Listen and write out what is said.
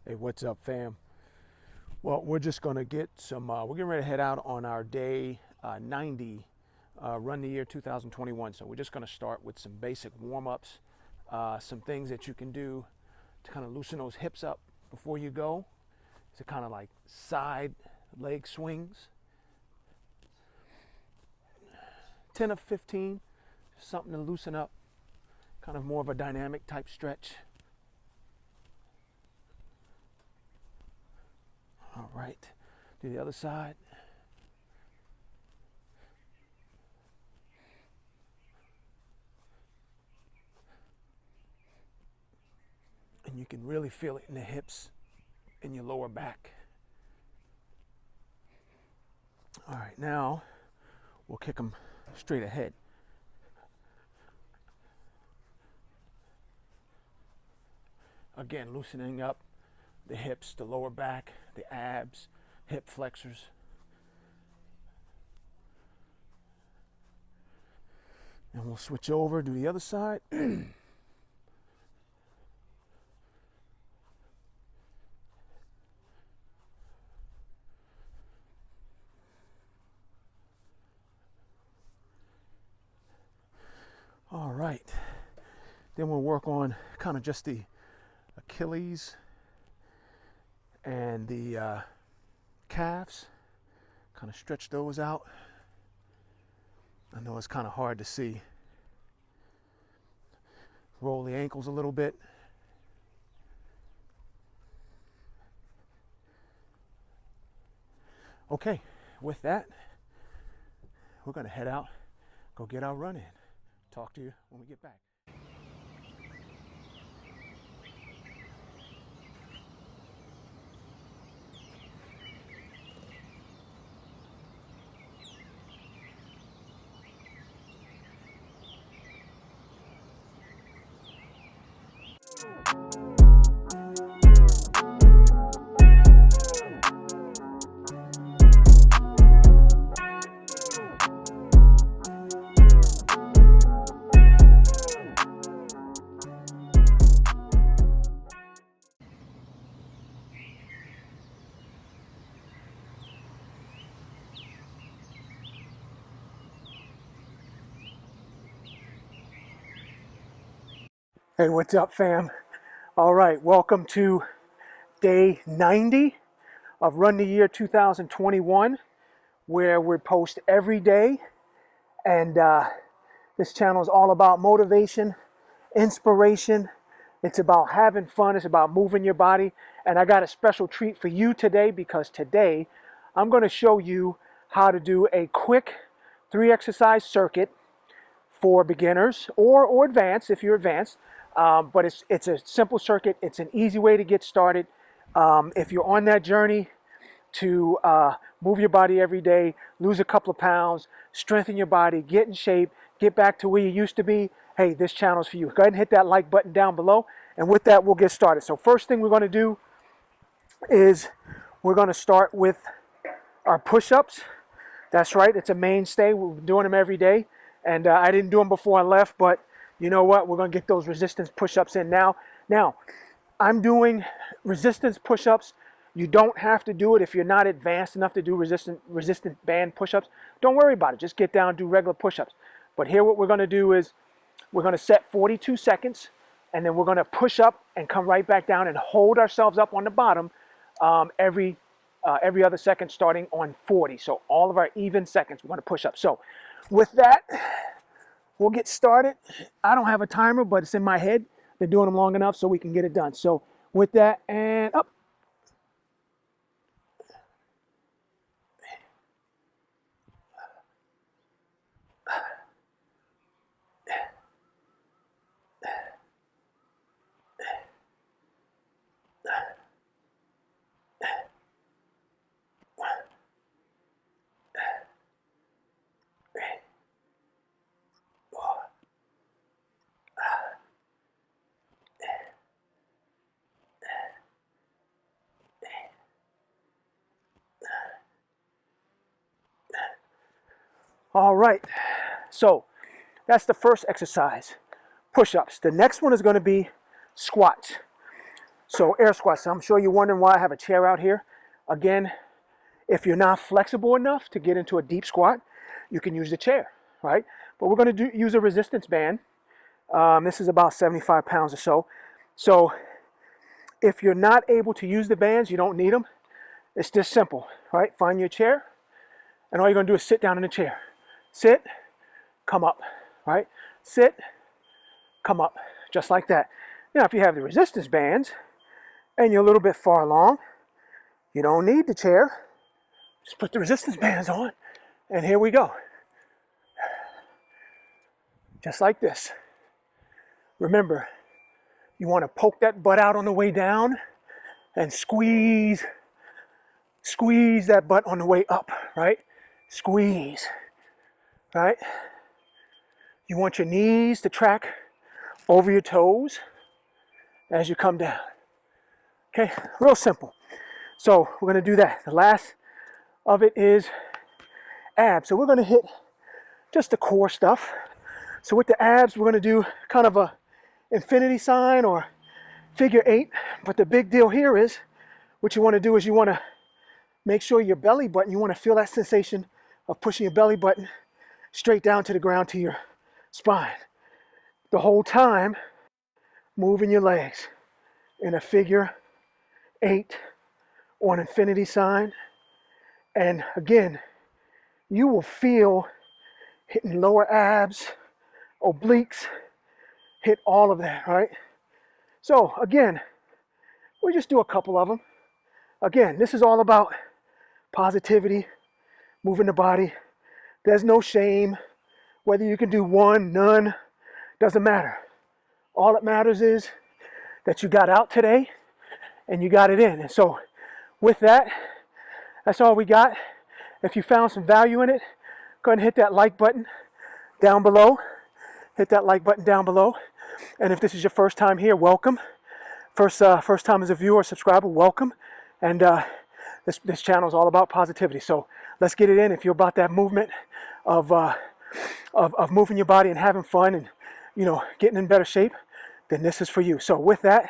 Hey, what's up, fam? Well, we're just going to get some, we're getting ready to head out on our day 90, run the year 2021. So we're just going to start with some basic warm-ups, some things that you can do to kind of loosen those hips up before you go. So kind of like side leg swings. 10 of 15, something to loosen up, kind of more of a dynamic type stretch. All right, do the other side. And you can really feel it in the hips, in your lower back. All right, now we'll kick them straight ahead. Again, loosening up the hips, the lower back, the abs, hip flexors. And we'll switch over, do the other side. All right, then we'll work on kind of just the Achilles and the calves, kind of stretch those out. I know it's kind of hard to see. Roll the ankles a little bit. Okay, with that, we're gonna head out, go get our run in. Talk to you when we get back. Hey, what's up, fam? All right, welcome to day 90 of Run the Year 2021, where we post every day. And this channel is all about motivation, inspiration. It's about having fun. It's about moving your body. And I got a special treat for you today, because today I'm going to show you how to do a quick 3-exercise circuit for beginners or advanced if you're advanced. But it's a simple circuit. It's an easy way to get started. If you're on that journey to move your body every day, lose a couple of pounds, strengthen your body, get in shape, get back to where you used to be, hey, this channel's for you. Go ahead and hit that like button down below. And with that, we'll get started. So first thing we're going to do is we're going to start with our push-ups. That's right. It's a mainstay. We're doing them every day. And I didn't do them before I left, but you know what? We're going to get those resistance push-ups in now. Now, I'm doing resistance push-ups. You don't have to do it if you're not advanced enough to do resistant band push-ups. Don't worry about it. Just get down and do regular push-ups. But here what we're going to do is we're going to set 42 seconds, and then we're going to push up and come right back down and hold ourselves up on the bottom every other second starting on 40. So all of our even seconds, we're going to push up. So with that, we'll get started. I don't have a timer, but it's in my head. Been doing them long enough so we can get it done. So with that, and up. All right, so that's the first exercise, push-ups. The next one is going to be squats. So air squats, I'm sure you're wondering why I have a chair out here. Again, if you're not flexible enough to get into a deep squat, you can use the chair, right? But we're going to use a resistance band. This is about 75 pounds or so. So if you're not able to use the bands, you don't need them. It's just simple, right? Find your chair, and all you're going to do is sit down in the chair. Sit, come up, right? Sit, come up, just like that. Now, if you have the resistance bands and you're a little bit far along, you don't need the chair. Just put the resistance bands on, and here we go. Just like this. Remember, you want to poke that butt out on the way down and squeeze that butt on the way up, right? Squeeze, right? You want your knees to track over your toes as you come down. Okay, real simple. So we're going to do that. The last of it is abs. So we're going to hit just the core stuff. So with the abs, we're going to do kind of a infinity sign or figure 8. But the big deal here is what you want to do is you want to make sure your belly button, you want to feel that sensation of pushing your belly button straight down to the ground to your spine. The whole time moving your legs in a figure 8 or an infinity sign. And again, you will feel hitting lower abs, obliques, hit all of that, right? So again, we'll just do a couple of them. Again, this is all about positivity, moving the body. There's no shame. Whether you can do one, none, doesn't matter. All that matters is that you got out today and you got it in. And so with that, that's all we got. If you found some value in it, go ahead and hit that like button down below. Hit that like button down below. And if this is your first time here, welcome. First time as a viewer or subscriber, welcome. And this channel is all about positivity. So let's get it in. If you're about that movement of moving your body and having fun and, you know, getting in better shape, then this is for you. So with that,